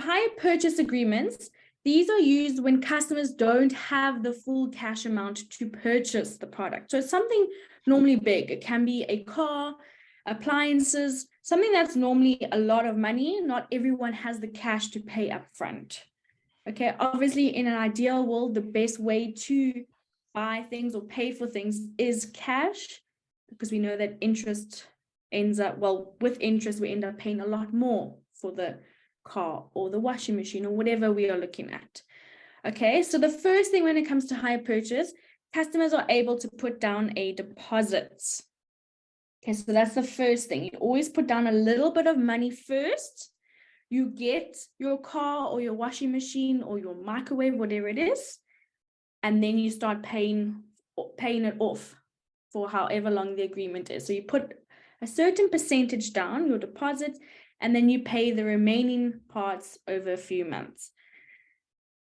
hire purchase agreements, these are used when customers don't have the full cash amount to purchase the product. So it's something normally big. It can be a car, appliances, something that's normally a lot of money. Not everyone has the cash to pay up front. Okay, obviously in an ideal world, the best way to buy things or pay for things is cash, because we know that interest ends up, well, with interest, we end up paying a lot more for the car or the washing machine or whatever we are looking at. Okay, so the first thing when it comes to hire purchase, customers are able to put down a deposit. Okay, so that's the first thing. You always put down a little bit of money first. You get your car or your washing machine or your microwave, whatever it is, and then you start paying it off for however long the agreement is. So you put a certain percentage down, your deposit, and then you pay the remaining parts over a few months.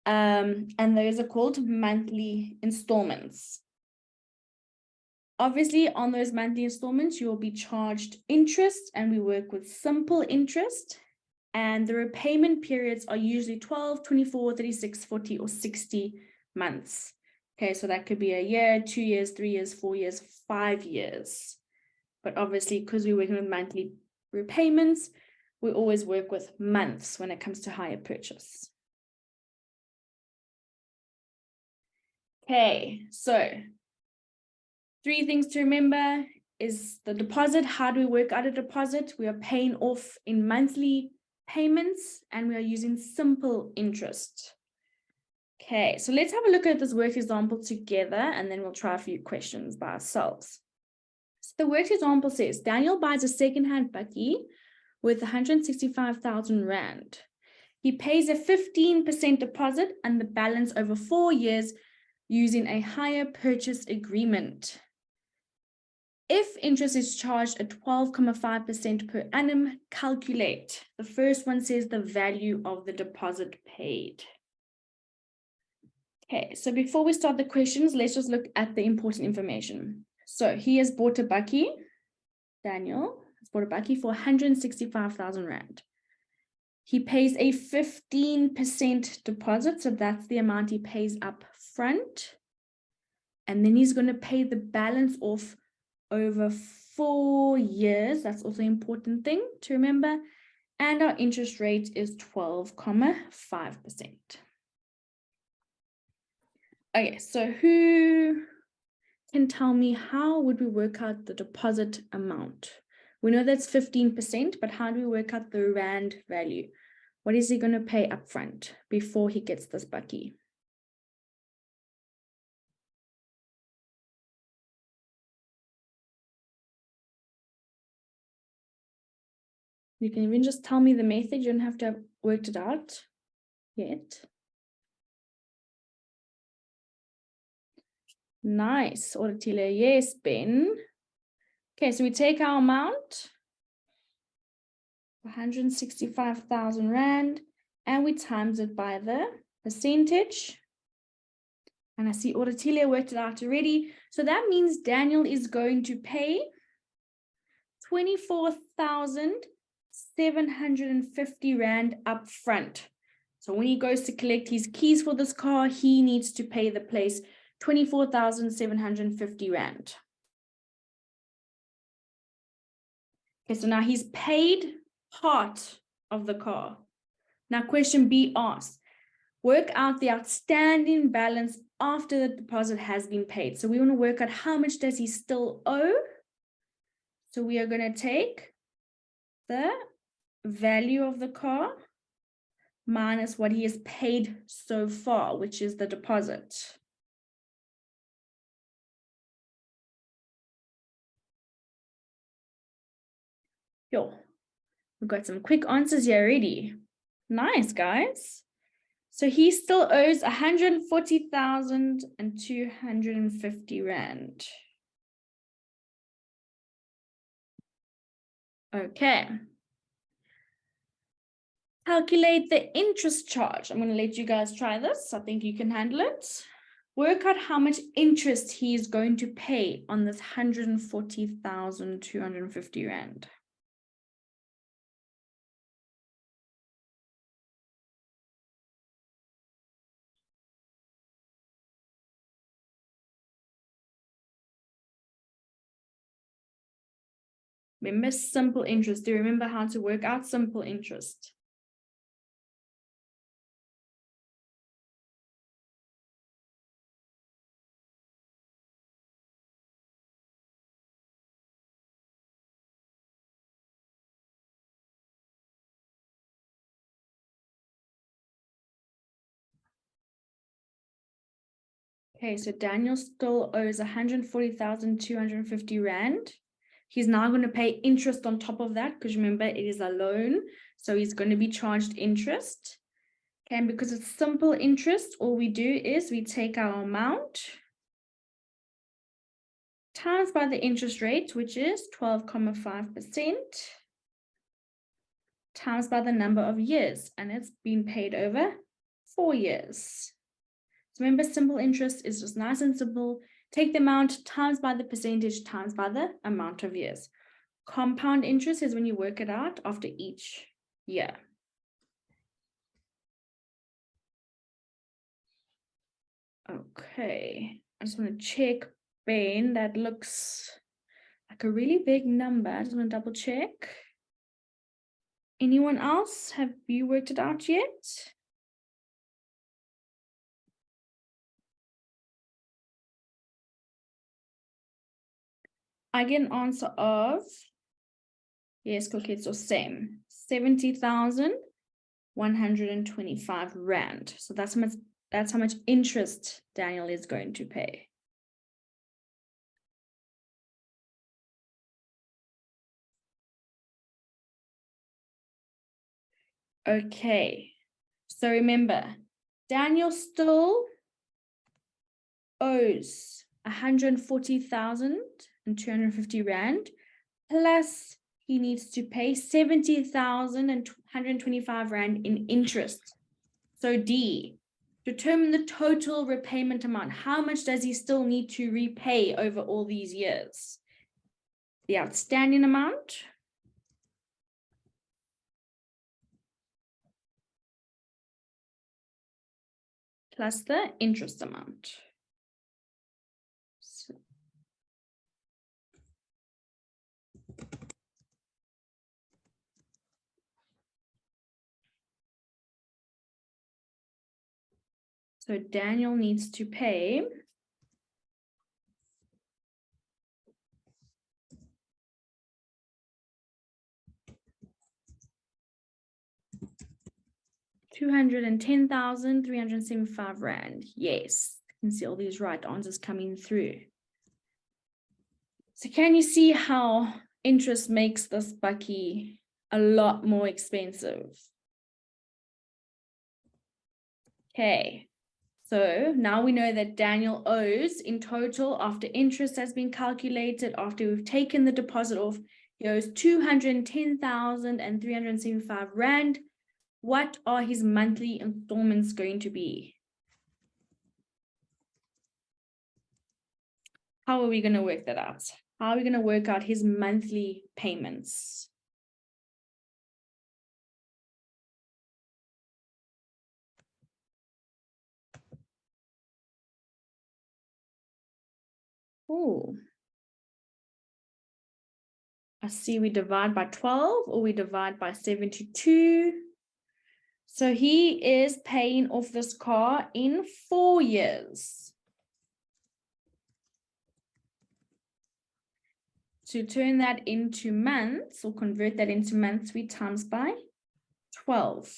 And those are called monthly installments. Obviously, on those monthly installments, you will be charged interest, and we work with simple interest. And the repayment periods are usually 12, 24, 36, 40, or 60 months. Okay, so that could be a year, 2 years, 3 years, 4 years, 5 years. But obviously, because we're working with monthly repayments, we always work with months when it comes to hire purchase. Okay, so 3 things to remember is the deposit. How do we work out a deposit? We are paying off in monthly payments, and we are using simple interest. Okay, so let's have a look at this work example together, and then we'll try a few questions by ourselves. So the work example says, Daniel buys a secondhand bakkie with 165,000 Rand. He pays a 15% deposit and the balance over 4 years using a hire purchase agreement. If interest is charged at 12.5% per annum, calculate. The first one says the value of the deposit paid. Okay, so before we start the questions, let's just look at the important information. So he has bought a bakkie. Daniel has bought a bakkie for 165,000 Rand. He pays a 15% deposit, so that's the amount he pays up front. And then he's going to pay the balance off over 4 years. That's also an important thing to remember. And our interest rate is 12.5%. Okay, so who can tell me how would we work out the deposit amount? We know that's 15%, but how do we work out the Rand value? What is he going to pay upfront before he gets this bakkie? You can even just tell me the method. You don't have to have worked it out yet. Nice, Oratile. Yes, Ben. Okay, so we take our amount, 165,000 Rand, and we times it by the percentage. And I see Oratile worked it out already. So that means Daniel is going to pay 24,750 Rand up front. So when he goes to collect his keys for this car, he needs to pay the place 24,750 Rand. Okay, so now he's paid part of the car. Now question B asks, work out the outstanding balance after the deposit has been paid. So we want to work out how much does he still owe. So we are going to take the value of the car minus what he has paid so far, which is the deposit. Yo, we've got some quick answers here already. Nice, guys. So he still owes 140,250 Rand. Okay. Calculate the interest charge. I'm going to let you guys try this. I think you can handle it. Work out how much interest he is going to pay on this 140,250 Rand. Remember simple interest. Do you remember how to work out simple interest? Okay, so Daniel still owes 140,250 Rand. He's now going to pay interest on top of that because remember, it is a loan. So he's going to be charged interest. Okay, and because it's simple interest, all we do is we take our amount times by the interest rate, which is 12.5%, times by the number of years, and it's been paid over 4 years. So remember, simple interest is just nice and simple. Take the amount times by the percentage times by the amount of years. Compound interest is when you work it out after each year. Okay, I just want to check, Ben, that looks like a really big number. I just want to double check. Anyone else? Have you worked it out yet? I get an answer of, yes, Cookie, it's the same, 70,125 Rand. So that's how much interest Daniel is going to pay. Okay, so remember, Daniel still owes 140,250 Rand, plus he needs to pay 70,125 Rand in interest. So D, determine the total repayment amount. How much does he still need to repay over all these years? The outstanding amount plus the interest amount. So Daniel needs to pay 210,375 Rand. Yes, you can see all these right answers coming through. So can you see how interest makes this bakkie a lot more expensive? Okay, so now we know that Daniel owes in total, after interest has been calculated, after we've taken the deposit off, he owes 210,375 Rand. What are his monthly installments going to be? How are we going to work that out? How are we going to work out his monthly payments? Oh, I see we divide by 12 or we divide by 72. So he is paying off this car in 4 years. To turn that into months or convert that into months, we times by 12.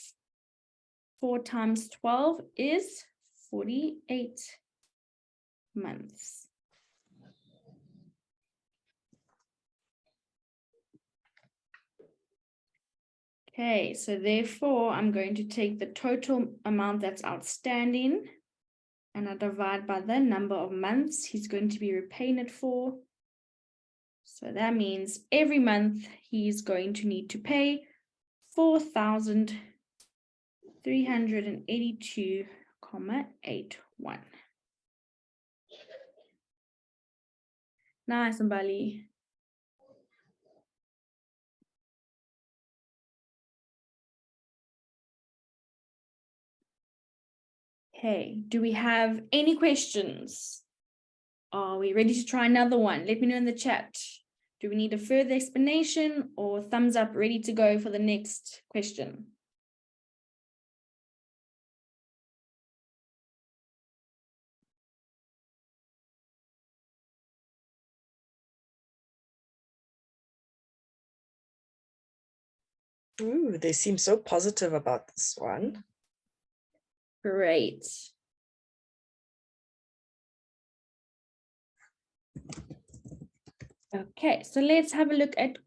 4 times 12 is 48 months. Okay, so therefore I'm going to take the total amount that's outstanding and I divide by the number of months he's going to be repaying it for. So that means every month he's going to need to pay 4,382.81. Nice, Mbali. Okay, do we have any questions? Are we ready to try another one? Let me know in the chat. Do we need a further explanation or thumbs up ready to go for the next question? Ooh, they seem so positive about this one. Great. Okay, so let's have a look at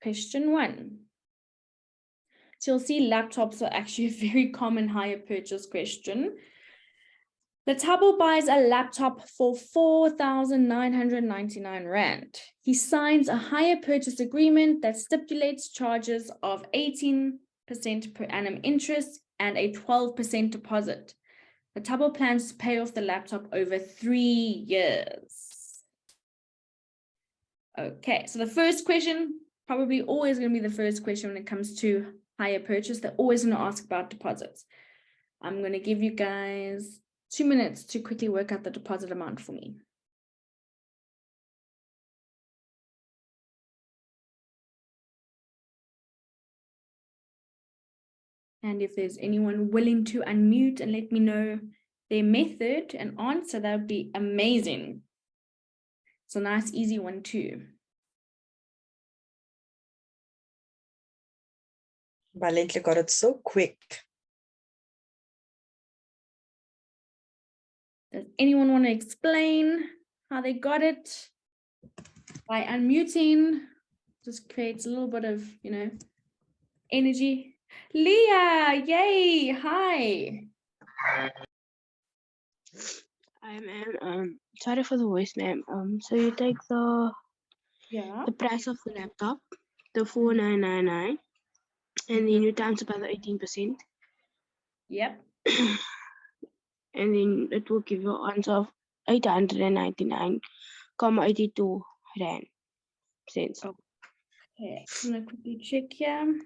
question 1. So you'll see laptops are actually a very common hire purchase question. The Tabo buys a laptop for 4,999 Rand. He signs a hire purchase agreement that stipulates charges of 18% per annum interest and a 12% deposit. The Tabo plans to pay off the laptop over 3 years. Okay, so the first question, probably always going to be the first question when it comes to hire purchase. They're always going to ask about deposits. I'm going to give you guys 2 minutes to quickly work out the deposit amount for me. And if there's anyone willing to unmute and let me know their method and answer, that would be amazing. It's a nice, easy one too. Valentle got it so quick. Does anyone want to explain how they got it? By unmuting, just creates a little bit of, energy. Leah, yay, hi. Hi, ma'am. Sorry for the voice, ma'am. So you take the price of the laptop, the 4,999, and then you times it by the 18%, Yep. and then it will give you an answer of 899,82 Rand cents. Okay, I'm gonna quickly check here.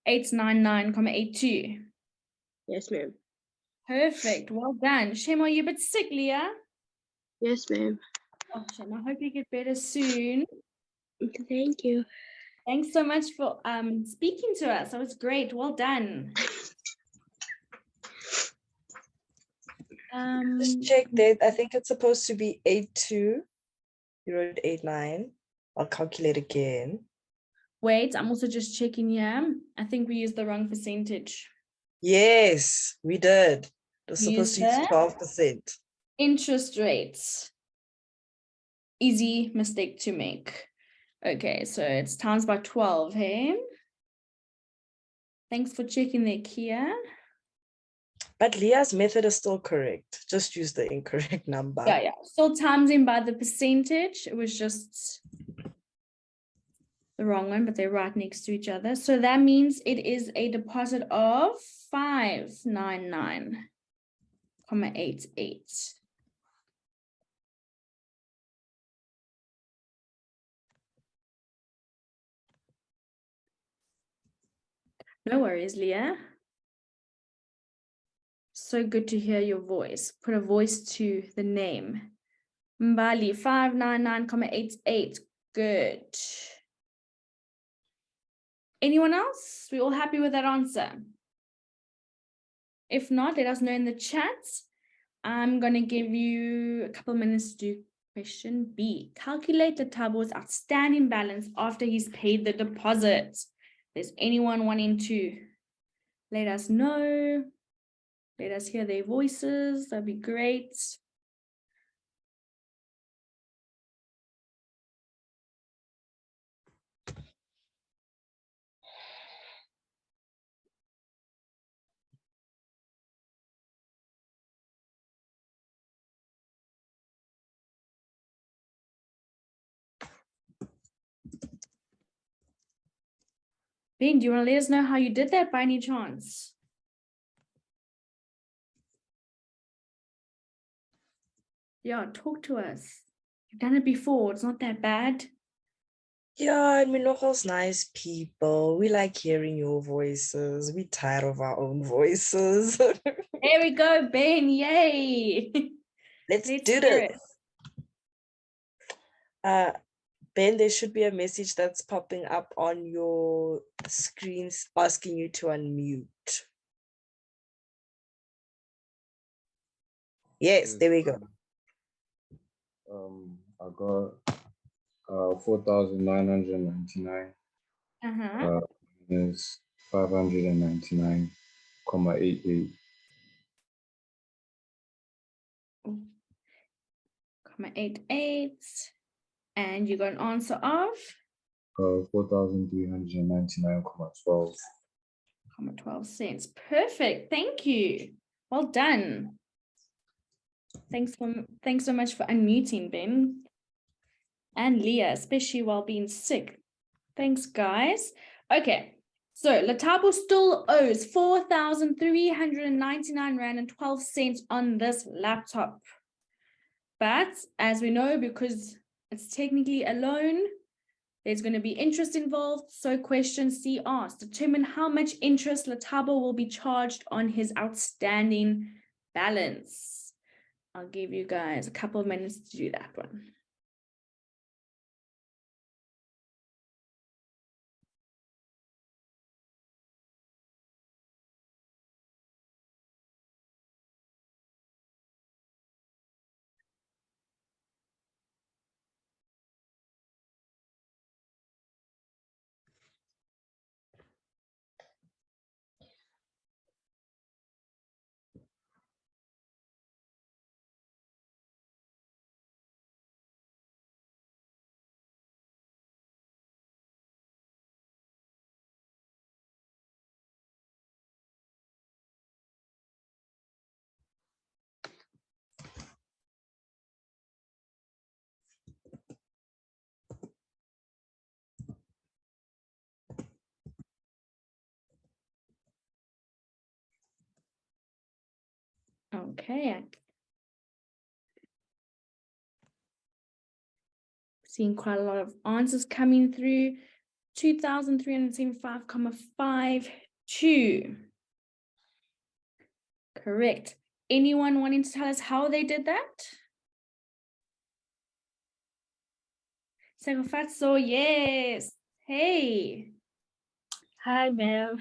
899.82. Yes, ma'am. Perfect. Well done. Shem, are you a bit sick, Leah? Yes, ma'am. Oh, Shem, I hope you get better soon. Thank you. Thanks so much for speaking to us. That was great. Well done. Just check that. I think it's supposed to be 82. You wrote 89. I'll calculate again. Wait, I'm also just checking here. I think we used the wrong percentage. Yes, we did. It was supposed to use 12%. Interest rates. Easy mistake to make. Okay, so it's times by 12, hey? Thanks for checking there, Kia. But Leah's method is still correct. Just use the incorrect number. Yeah. Still times in by the percentage. It was just the wrong one, but they're right next to each other. So that means it is a deposit of 599.88. No worries, Leah. So good to hear your voice. Put a voice to the name. Mbali, 599.88. Good. Anyone else? We all happy with that answer? If not, let us know in the chat. I'm going to give you a couple of minutes to do question B. Calculate the Tabo's outstanding balance after he's paid the deposit. If there's anyone wanting to let us know, let us hear their voices, that'd be great. Ben, do you want to let us know how you did that by any chance? Yeah, talk to us. You've done it before. It's not that bad. Yeah, and we're nogals nice people. We like hearing your voices. We're tired of our own voices. There we go, Ben. Yay. Let's do hear this. it. Ben, there should be a message that's popping up on your screens asking you to unmute. Yes, there we go. I got 4,999 minus 599,88. 88. And you got an answer of 4,399,12. 12 cents. Perfect. Thank you. Well done. Thanks so much for unmuting, Ben. And Leah, especially while being sick. Thanks, guys. Okay. So Latabo still owes 4,399 Rand and 12 cents on this laptop. But as we know, because it's technically a loan, there's going to be interest involved. So question C asks, determine how much interest Latabo will be charged on his outstanding balance. I'll give you guys a couple of minutes to do that one. Okay. Seeing quite a lot of answers coming through. 2,375,52. Correct. Anyone wanting to tell us how they did that? Segofatso, yes. Hey. Hi, ma'am.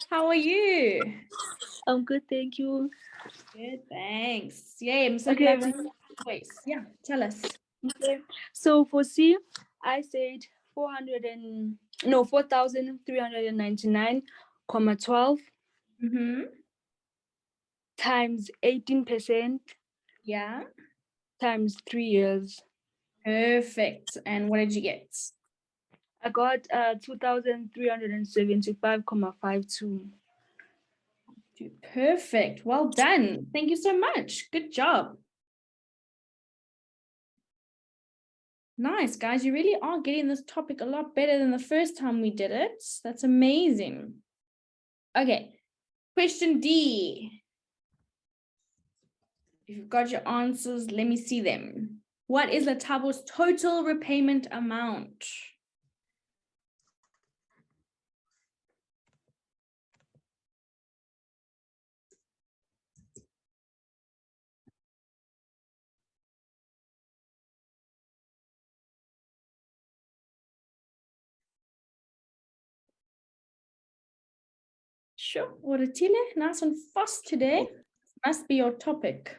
How are you? I'm good, thank you. Good, thanks. Yay, I'm so Okay. glad to hear your voice. Yeah, tell us. Okay. So for C, I said 4,399,12 times 18% Yeah. times 3 years. Perfect. And what did you get? I got 2,375,52. Perfect. Well done. Thank you so much. Good job. Nice, guys. You really are getting this topic a lot better than the first time we did it. That's amazing. Okay. Question D. If you've got your answers, let me see them. What is Latabo's total repayment amount? Sure. Oratile, nice and fast today. Must be your topic.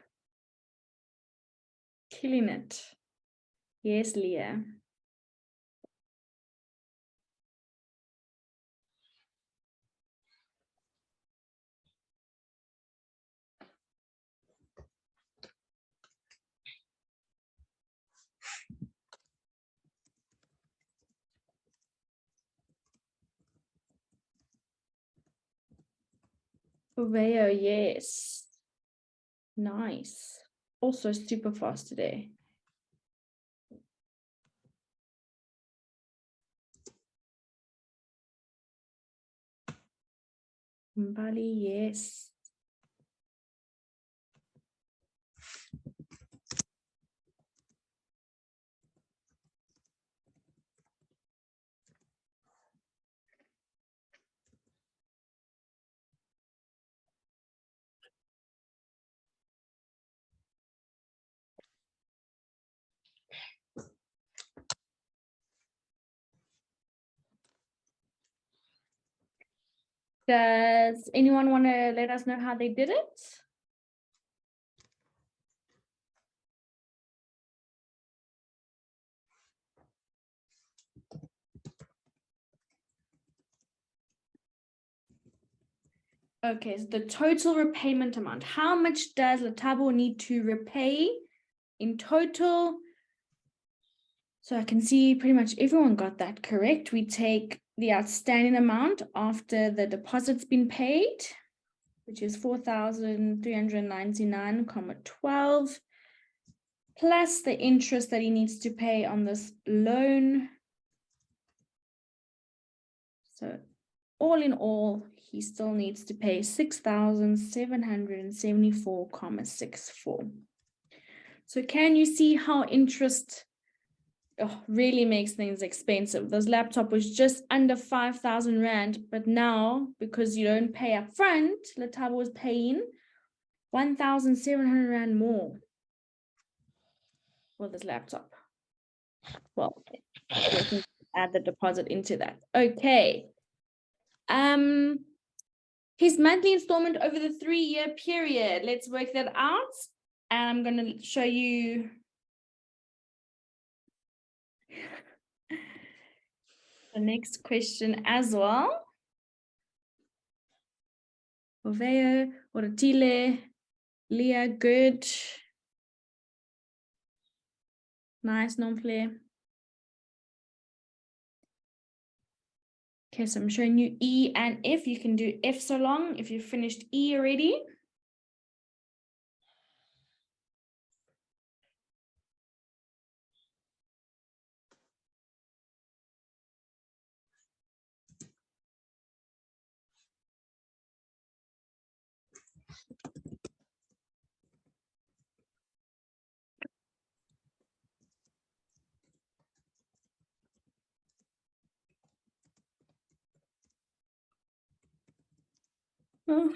Killing it. Yes, Leah. Oveo, yes. Nice. Also super fast today. Mbali, yes. Does anyone want to let us know how they did it? Okay, so the total repayment amount. How much does Watobe need to repay in total? So I can see pretty much everyone got that correct. We take the outstanding amount after the deposit's been paid, which is 4,399.12, plus the interest that he needs to pay on this loan. So all in all, he still needs to pay 6,774.64. So can you see how interest really makes things expensive? This laptop was just under 5,000 Rand, but now because you don't pay up front, Watobe was paying 1,700 Rand more for this laptop. Well, we can add the deposit into that. Okay. His monthly installment over the 3-year period. Let's work that out. And I'm going to show you the next question as well. Oveo, Oratile, Leah, good. Nice, Nomfle. Okay, so I'm showing you E and F. You can do F so long if you've finished E already. Oh.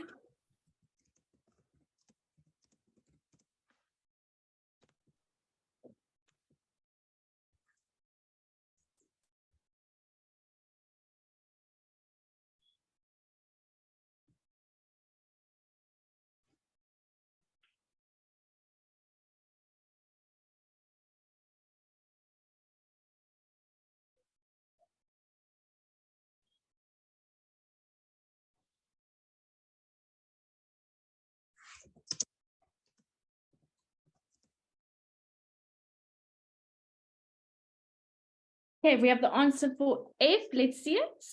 Okay, we have the answer for F. Let's see it.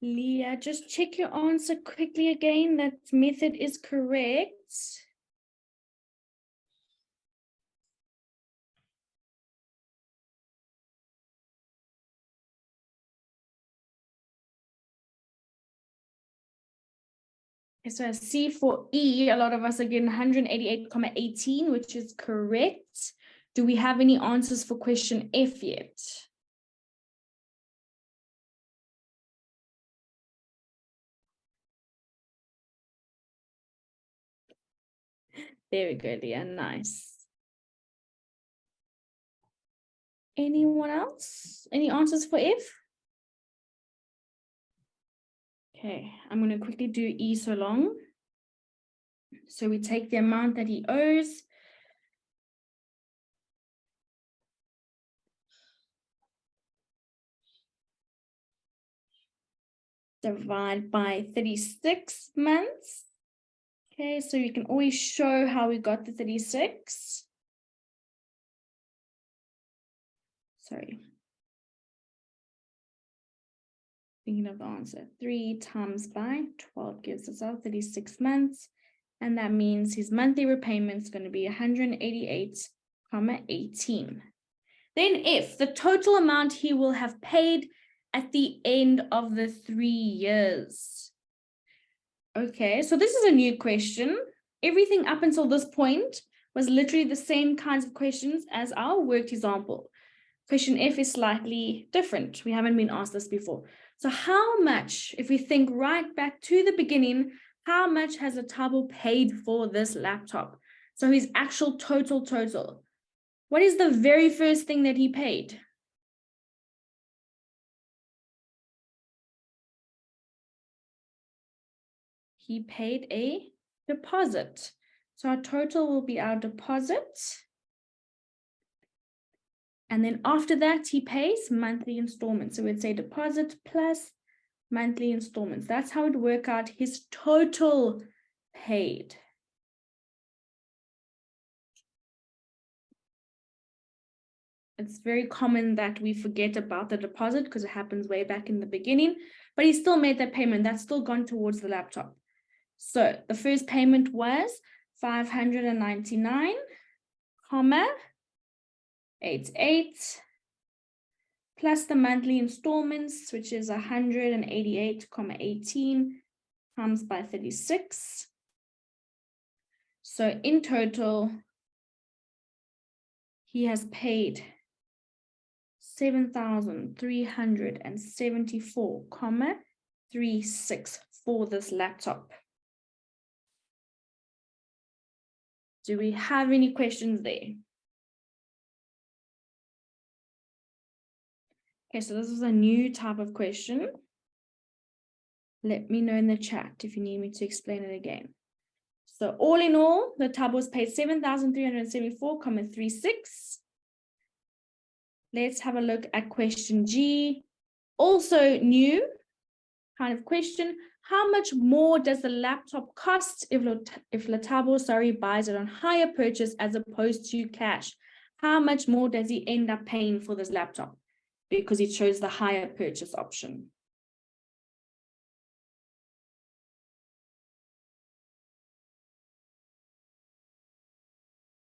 Leah, just check your answer quickly again. That method is correct. So C for E, a lot of us are getting 188.18, which is correct. Do we have any answers for question F yet? There we go, Leah. Nice. Anyone else? Any answers for F? Okay, I'm going to quickly do E so long. So we take the amount that he owes. Divide by 36 months. Okay, so you can always show how we got the 36. Sorry. Thinking of the answer. 3 times by 12 gives us our 36 months. And that means his monthly repayment is going to be 188.18. Then if the total amount he will have paid at the end of the 3 years. Okay, so this is a new question. Everything up until this point was literally the same kinds of questions as our worked example. Question F is slightly different. We haven't been asked this before. So how much, if we think right back to the beginning, how much has Watobe paid for this laptop? So his actual total. What is the very first thing that he paid? He paid a deposit. So our total will be our deposit. And then after that, he pays monthly installments. So we'd say deposit plus monthly installments. That's how it work out his total paid. It's very common that we forget about the deposit because it happens way back in the beginning, but he still made that payment. That's still gone towards the laptop. So the first payment was 599.88 plus the monthly installments, which is 188.18 times by 36. So in total, he has paid 7,374.36 for this laptop. Do we have any questions there? Okay, so this is a new type of question. Let me know in the chat if you need me to explain it again. So all in all, the tab was paid 7,374.36. Let's have a look at question G. Also new kind of question. How much more does the laptop cost if Latabo, buys it on hire purchase as opposed to cash? How much more does he end up paying for this laptop? Because he chose the hire purchase option.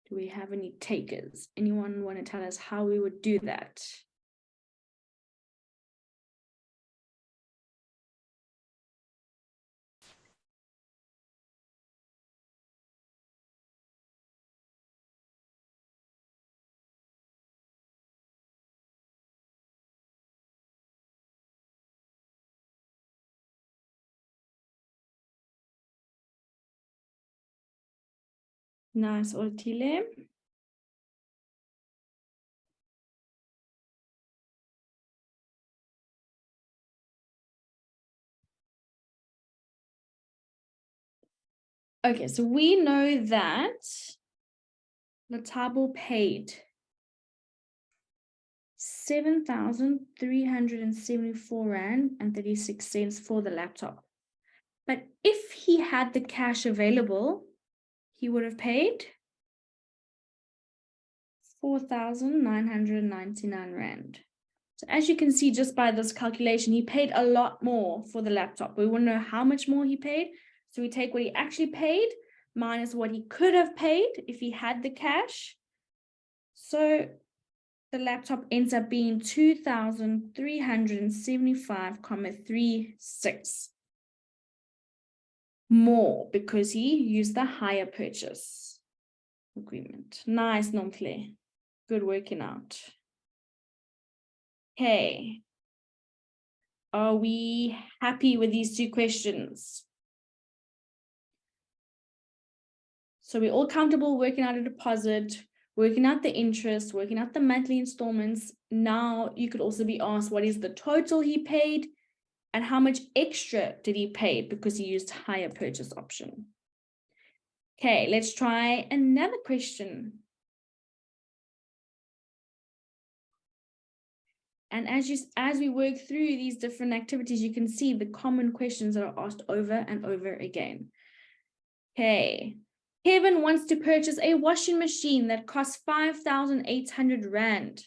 Do we have any takers? Anyone want to tell us how we would do that? Nice, Ortile. Okay, so we know that Latabo paid 7,374 Rand and 36 cents for the laptop. But if he had the cash available, he would have paid 4,999 Rand. So as you can see, just by this calculation, he paid a lot more for the laptop. We want to know how much more he paid. So we take what he actually paid minus what he could have paid if he had the cash. So the laptop ends up being 2,375.36 more because he used the hire purchase agreement. Nice, Nomfle. Good working out. Okay. Are we happy with these two questions? So we're all comfortable working out a deposit, working out the interest, working out the monthly installments. Now you could also be asked, what is the total he paid and how much extra did he pay because he used hire purchase option? Okay, let's try another question. And as we work through these different activities, you can see the common questions that are asked over and over again. Okay. Kevin wants to purchase a washing machine that costs 5,800 Rand.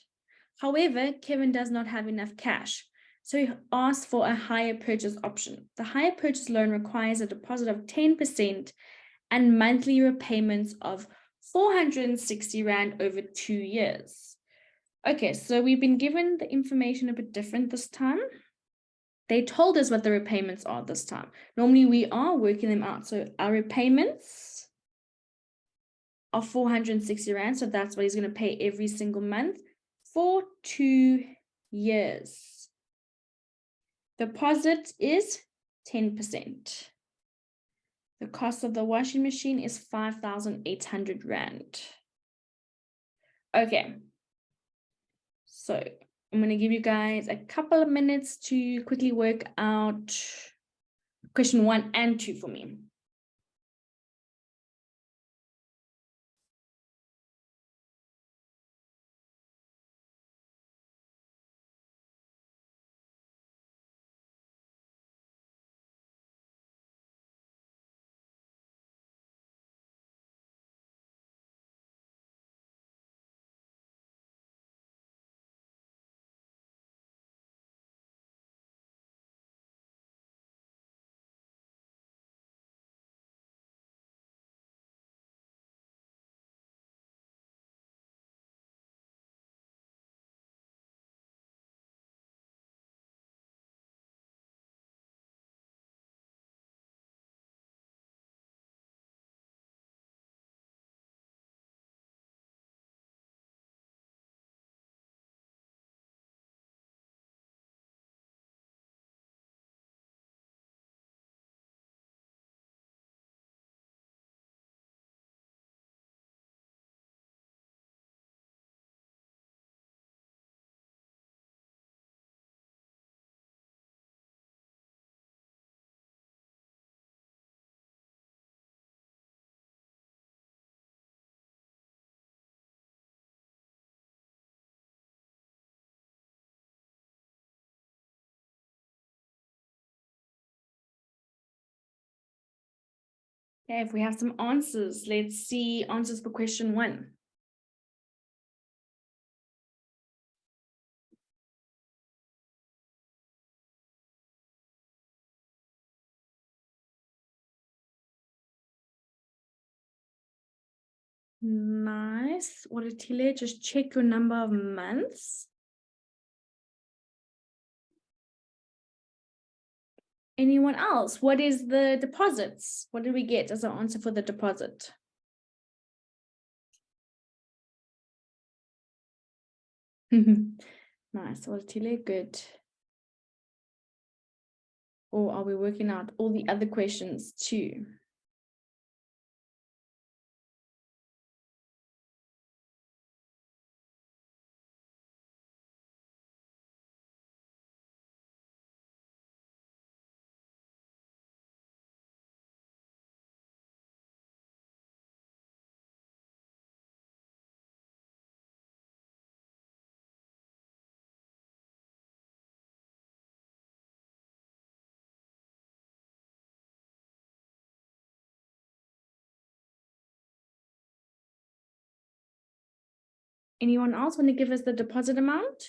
However, Kevin does not have enough cash. So he asks for a hire purchase option. The hire purchase loan requires a deposit of 10% and monthly repayments of 460 Rand over 2 years. Okay, so we've been given the information a bit different this time. They told us what the repayments are this time. Normally we are working them out. So our repayments are 460 Rand. So that's what he's going to pay every single month for 2 years. Deposit is 10%. The cost of the washing machine is 5,800 Rand. Okay. So I'm going to give you guys a couple of minutes to quickly work out question 1 and 2 for me. Okay, if we have some answers, let's see answers for question 1. Nice. Watobe, just check your number of months. Anyone else? What is the deposits? What did we get as an answer for the deposit? Nice, Watobe, good. Or are we working out all the other questions too? Anyone else want to give us the deposit amount?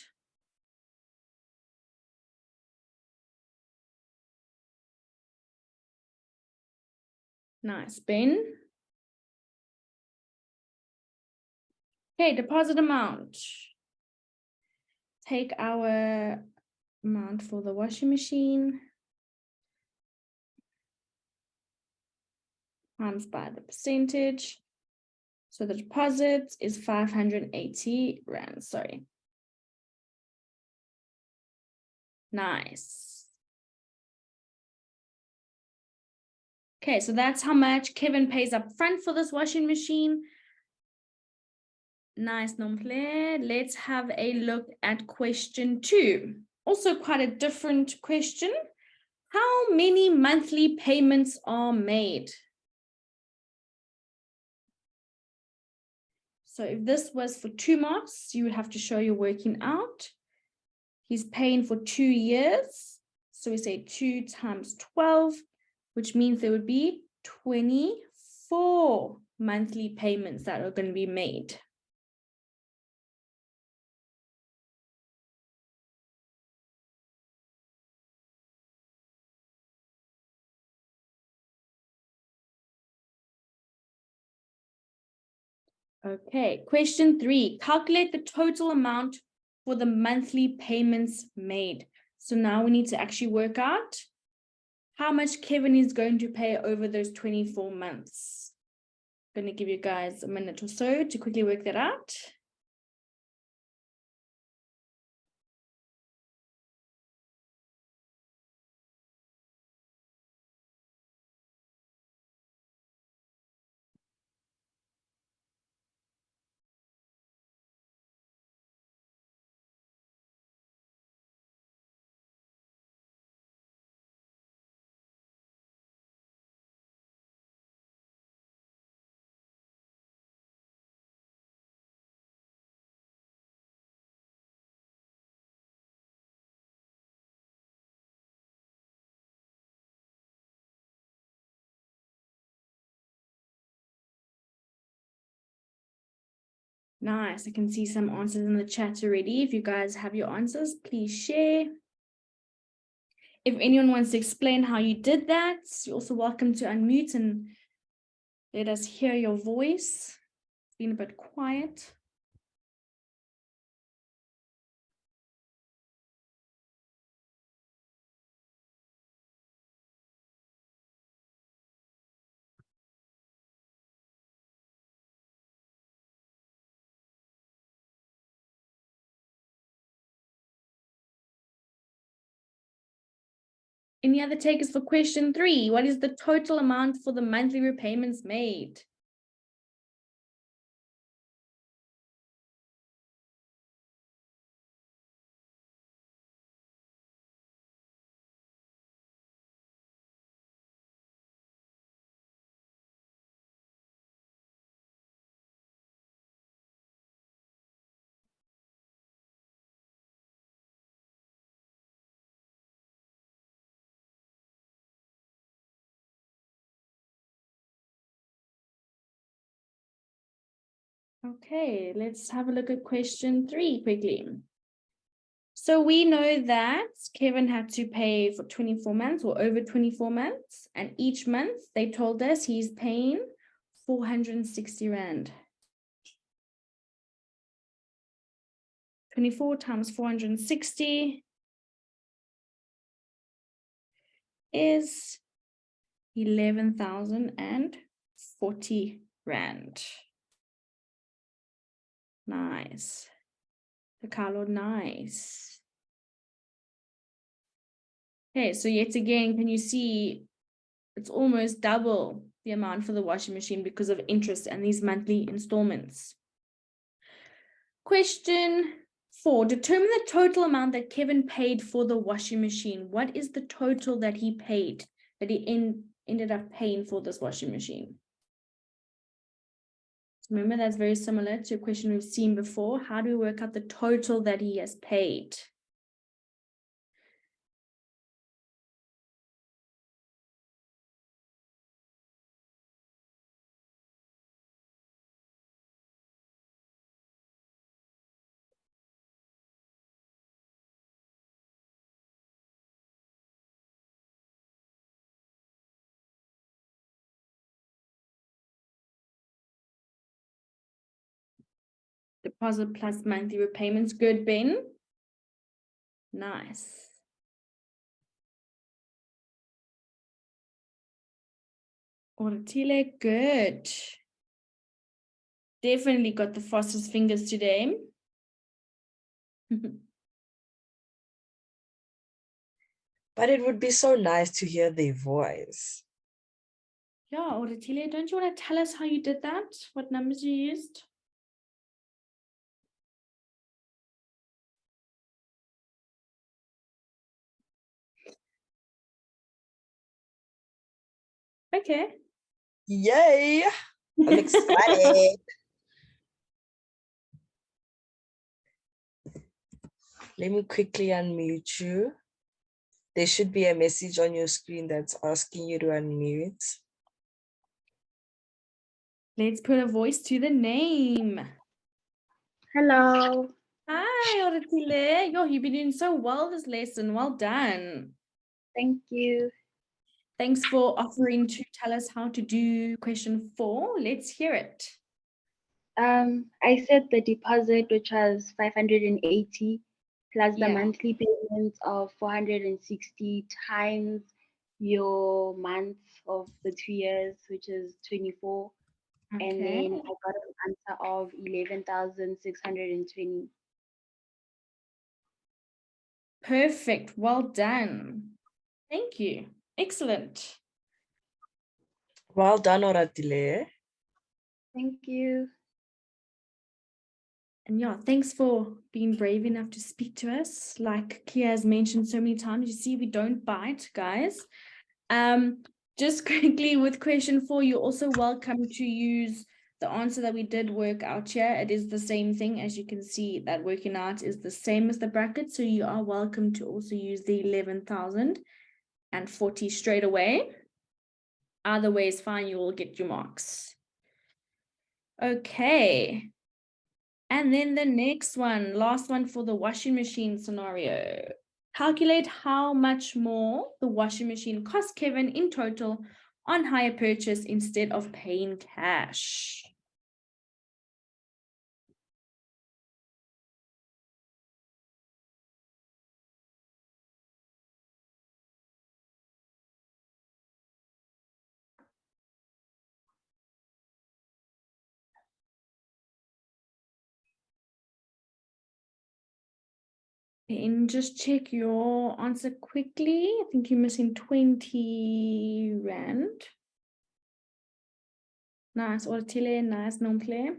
Nice, Ben. Okay, deposit amount. Take our amount for the washing machine times by the percentage. So the deposit is 580 Rand, sorry. Nice. Okay, so that's how much Kevin pays up front for this washing machine. Nice, Nomple. Let's have a look at question 2. Also quite a different question. How many monthly payments are made? So if this was for 2 months, you would have to show you're working out. He's paying for 2 years. So we say 2 times 12, which means there would be 24 monthly payments that are going to be made. Okay, question 3. Calculate the total amount for the monthly payments made. So now we need to actually work out how much Kevin is going to pay over those 24 months. I'm going to give you guys a minute or so to quickly work that out. Nice. I can see some answers in the chat already. If you guys have your answers, please share. If anyone wants to explain how you did that, you're also welcome to unmute and let us hear your voice. It's been a bit quiet. Any other takers for question 3? What is the total amount for the monthly repayments made? Okay, let's have a look at question 3 quickly. So we know that Kevin had to pay for 24 months or over 24 months. And each month they told us he's paying 460 Rand. 24 times 460 is 11,040 Rand. Nice. The Carlo, nice. Okay, so yet again, can you see it's almost double the amount for the washing machine because of interest and these monthly installments. Question 4, determine the total amount that Kevin paid for the washing machine. What is the total that he paid, that he ended up paying for this washing machine? Remember, that's very similar to a question we've seen before. How do we work out the total that he has paid? Deposit plus monthly repayments. Good, Ben. Nice. Oratile, good. Definitely got the fastest fingers today. But it would be so nice to hear their voice. Yeah, Oratile, don't you want to tell us how you did that? What numbers you used? Okay. Yay! I'm excited. Let me quickly unmute you. There should be a message on your screen that's asking you to unmute. Let's put a voice to the name. Hello. Hi, Oratile. Yo, you've been doing so well this lesson. Well done. Thank you. Thanks for offering to tell us how to do question 4. Let's hear it. I said the deposit, which was 580, plus the Yeah. monthly payments of 460 times your months of the 2 years, which is 24. And Okay. then I got an answer of 11,620. Perfect. Well done. Thank you. Excellent. Well done, Oratile. Thank you. And yeah, thanks for being brave enough to speak to us. Like Kia has mentioned so many times, you see, we don't bite, guys. Just quickly with question 4, you're also welcome to use the answer that we did work out here. It is the same thing. As you can see, that working out is the same as the bracket. So you are welcome to also use the 11,040 straight away. Either way is fine. You will get your marks. Okay. And then the next one, last one for the washing machine scenario. Calculate how much more the washing machine cost Kevin in total on hire purchase instead of paying cash. And just check your answer quickly. I think you're missing 20 Rand. Nice, Ortile, nice, Nomple.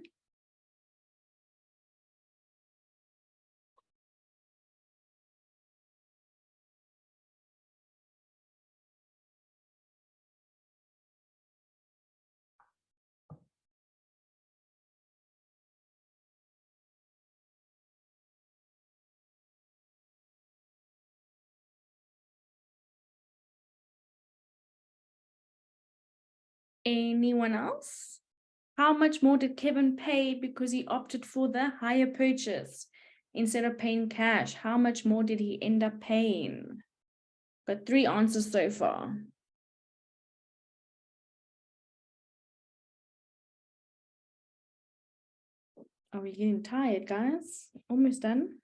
Anyone else? How much more did Kevin pay because he opted for the hire purchase instead of paying cash? How much more did he end up paying? Got 3 answers so far. Are we getting tired, guys? Almost done.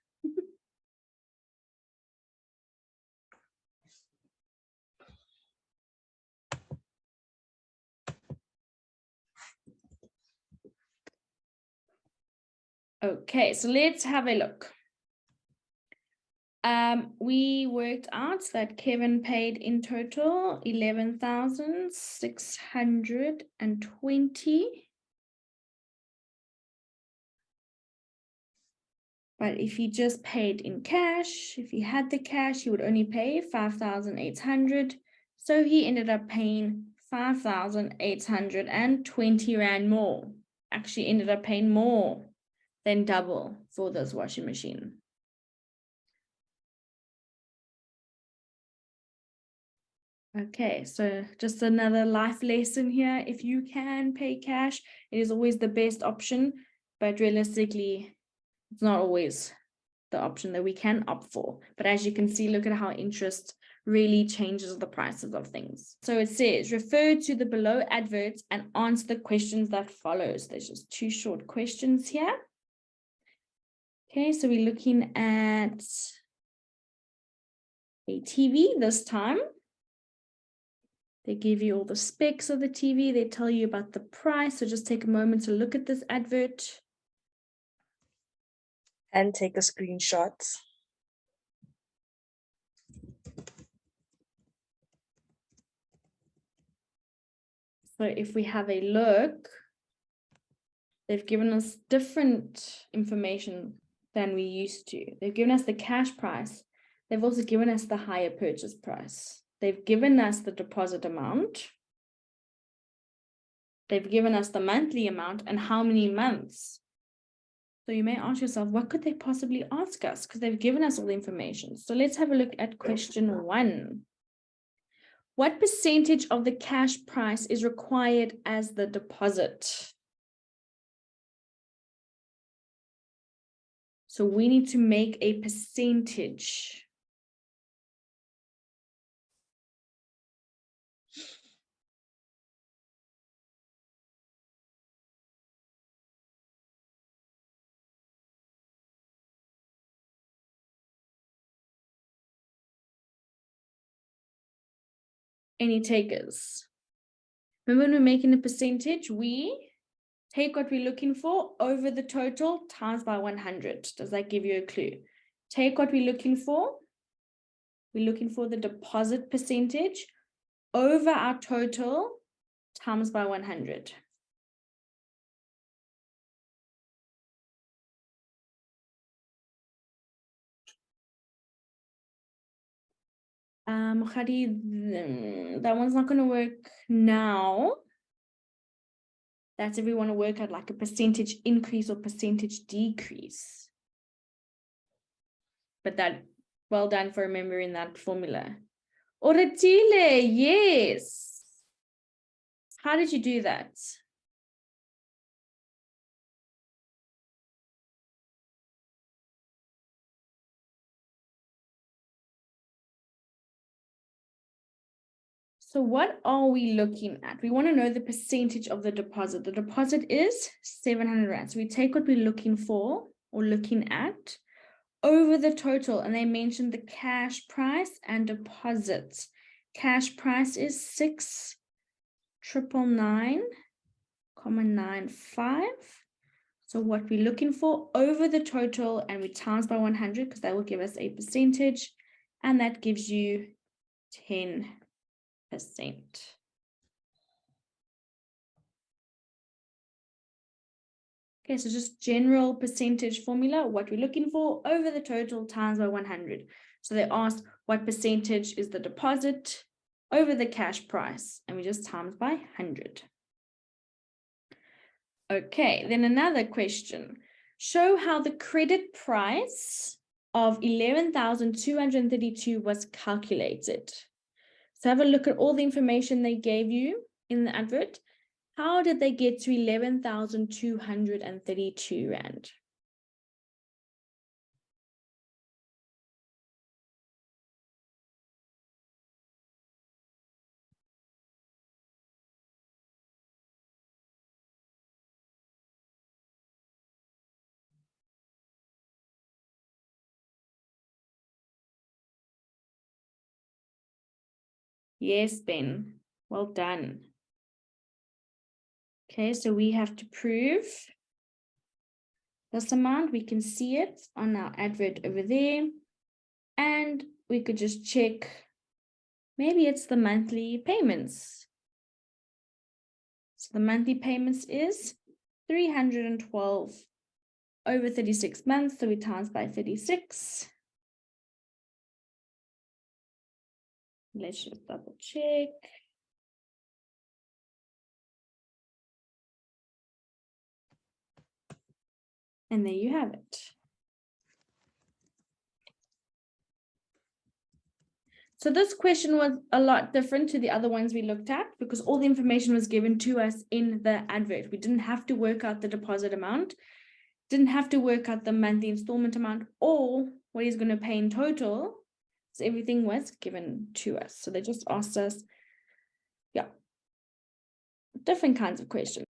Okay, so let's have a look. We worked out that Kevin paid in total 11,620. But if he just paid in cash, if he had the cash, he would only pay 5,800. So he ended up paying 5,820 Rand more. Actually ended up paying more than double for this washing machine. Okay, so just another life lesson here. If you can pay cash, it is always the best option, but realistically, it's not always the option that we can opt for. But as you can see, look at how interest really changes the prices of things. So it says, refer to the below adverts and answer the questions that follows. There's just 2 short questions here. Okay, so we're looking at a TV this time. They give you all the specs of the TV. They tell you about the price. So just take a moment to look at this advert. And take a screenshot. So if we have a look, they've given us different information than we used to. They've given us the cash price. They've also given us the higher purchase price. They've given us the deposit amount. They've given us the monthly amount and how many months. So you may ask yourself, what could they possibly ask us? Because they've given us all the information. So let's have a look at question 1. What percentage of the cash price is required as the deposit? So we need to make a percentage. Any takers? Remember when we're making a percentage, we take what we're looking for over the total times by 100. Does that give you a clue? Take what we're looking for. We're looking for the deposit percentage over our total times by 100. Khadi, that one's not going to work now. That's if we want to work out like a percentage increase or percentage decrease. But that, well done for remembering that formula. Oratile, yes. How did you do that? So what are we looking at? We want to know the percentage of the deposit. The deposit is 700 Rand. So we take what we're looking for or looking at over the total, and they mentioned the cash price and deposits. Cash price is 6,999,95. So what we're looking for over the total, and we times by 100 because that will give us a percentage, and that gives you 10%. Okay, so just general percentage formula, what we're looking for over the total times by 100. So they asked what percentage is the deposit over the cash price, and we just times by 100. Okay, then another question. Show how the credit price of 11,232 was calculated. So have a look at all the information they gave you in the advert. How did they get to 11,232 Rand? Yes, Ben. Well done. Okay, so we have to prove this amount. We can see it on our advert over there. And we could just check, maybe it's the monthly payments. So the monthly payments is 312 over 36 months. So we times by 36. Let's just double check. And there you have it. So this question was a lot different to the other ones we looked at because all the information was given to us in the advert. We didn't have to work out the deposit amount, didn't have to work out the monthly installment amount or what he's going to pay in total. So everything was given to us. So they just asked us, yeah, different kinds of questions.